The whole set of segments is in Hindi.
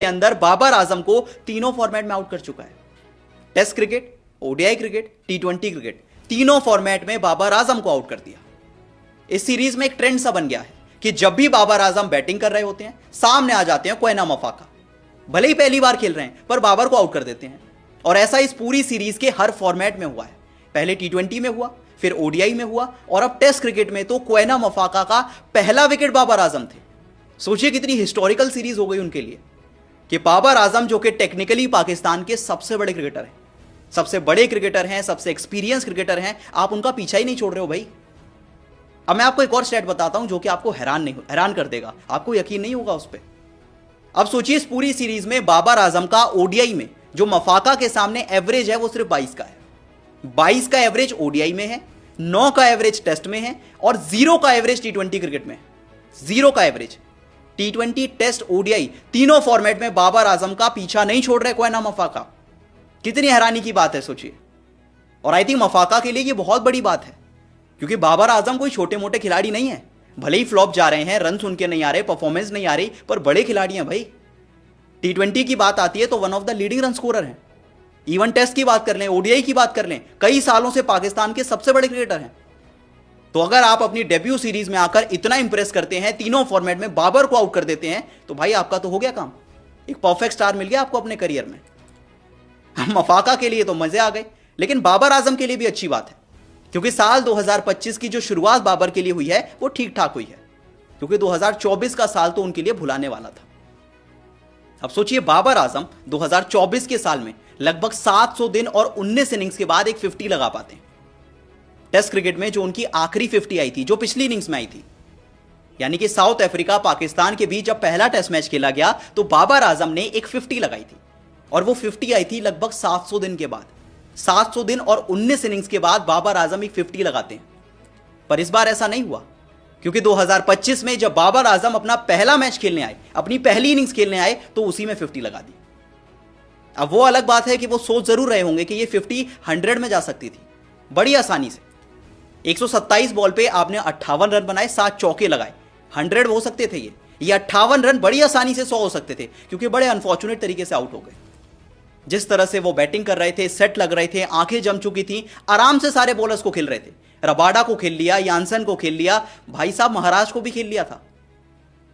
के अंदर बाबर आजम को तीनों फॉर्मेट में आउट कर चुका है। टेस्ट क्रिकेट, ओडीआई क्रिकेट, टी20 क्रिकेट, तीनों फॉर्मेट में बाबर आजम को आउट कर दिया। इस सीरीज में एक ट्रेंड सा बन गया है कि जब भी बाबर आजम बैटिंग कर रहे होते हैं सामने आ जाते हैं क्वेना मफाका। भले ही पहली बार खेल रहे हैं पर बाबर को आउट कर देते हैं। और ऐसा इस पूरी सीरीज के हर फॉर्मेट में हुआ है। पहले टी20 में हुआ, फिर ओडीआई में हुआ और अब टेस्ट क्रिकेट में तो क्वेना मफाका का पहला विकेट बाबर आजम थे। सोचिए कितनी हिस्टोरिकल सीरीज हो गई उनके लिए कि बाबर आजम जो कि टेक्निकली पाकिस्तान के सबसे बड़े क्रिकेटर हैं, सबसे बड़े क्रिकेटर हैं, सबसे एक्सपीरियंस क्रिकेटर हैं, आप उनका पीछा ही नहीं छोड़ रहे हो भाई। अब मैं आपको एक और स्टैट बताता हूं जो कि आपको हैरान कर देगा, आपको यकीन नहीं होगा उस पर। अब सोचिए इस पूरी सीरीज में बाबर आजम का ओडीआई में जो मफाका के सामने एवरेज है वो सिर्फ 22 का है। 22 का एवरेज ओडीआई में है, 9 का एवरेज टेस्ट में है और 0 का एवरेज टी20 क्रिकेट में है। 0 का एवरेज टी20, टेस्ट, ओडीआई तीनों फॉर्मेट में बाबर आजम का पीछा नहीं छोड़ रहे क्वेना मफाका। कितनी हैरानी की बात है सोचिए। और आई थिंक मफाका के लिए ये बहुत बड़ी बात है क्योंकि बाबर आजम कोई छोटे मोटे खिलाड़ी नहीं है। भले ही फ्लॉप जा रहे हैं, रन उनके नहीं आ रहे, परफॉर्मेंस नहीं आ रही, पर बड़े खिलाड़ी हैं भाई। टी20 की बात आती है तो one of the leading run scorer हैं। इवन टेस्ट की बात कर लें, ओडीआई की बात कर लें, कई सालों से पाकिस्तान के सबसे बड़े क्रिकेटर हैं। तो अगर आप अपनी डेब्यू सीरीज में आकर इतना इंप्रेस करते हैं, तीनों फॉर्मेट में बाबर को आउट कर देते हैं, तो भाई आपका तो हो गया काम। एक परफेक्ट स्टार मिल गया आपको अपने करियर में। मफाका के लिए तो मजे आ गए, लेकिन बाबर आजम के लिए भी अच्छी बात है क्योंकि साल 2025 की जो शुरुआत बाबर के लिए हुई है वो ठीक ठाक हुई है क्योंकि 2024 का साल तो उनके लिए भुलाने वाला था। अब सोचिए बाबर आजम 2024 के साल में लगभग 700 दिन और 19 इनिंग्स के बाद एक 50 लगा पाते हैं। टेस्ट क्रिकेट में जो उनकी आखिरी 50 आई थी, जो पिछली इनिंग्स में आई थी, यानी कि साउथ अफ्रीका पाकिस्तान के बीच जब पहला टेस्ट मैच खेला गया तो बाबर आजम ने एक 50 लगाई थी और वो 50 आई थी लगभग 700 दिन के बाद। 700 दिन और 19 इनिंग्स के बाद बाबर आजम एक 50 लगाते हैं। पर इस बार ऐसा नहीं हुआ क्योंकि 2025 में जब बाबर आजम अपना पहला मैच खेलने आए, अपनी पहली इनिंग्स खेलने आए, तो उसी में 50 लगा दी। अब वो अलग बात है कि वो सोच जरूर रहे होंगे कि ये 50 100 में जा सकती थी बड़ी आसानी से। 127 बॉल पे आपने 58 रन बनाए, 7 चौके लगाए, 100 हो सकते थे। ये 58 रन बड़ी आसानी से 100 हो सकते थे क्योंकि बड़े अनफॉर्चुनेट तरीके से आउट हो गए। जिस तरह से वो बैटिंग कर रहे थे, सेट लग रहे थे, आंखें जम चुकी थी, आराम से सारे बॉलर्स को खेल रहे थे। रबाडा को खेल लिया, यानसन को खेल लिया, भाई साहब महाराज को भी खेल लिया था।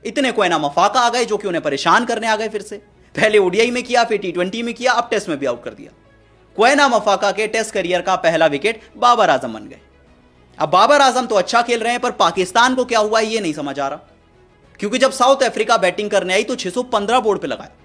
इतने क्वेना मफाका आ गए जो कि उन्हें परेशान करने आ गए। फिर से पहले ओडीआई में किया, फिर टी20 में किया, अब टेस्ट में भी आउट कर दिया। क्वेना मफाका के टेस्ट करियर का पहला विकेट बाबर आजम बन गए। अब बाबर आजम तो अच्छा खेल रहे हैं पर पाकिस्तान को क्या हुआ ये नहीं समझ आ रहा क्योंकि जब साउथ अफ्रीका बैटिंग करने आई तो 615 बोर्ड पे लगाया।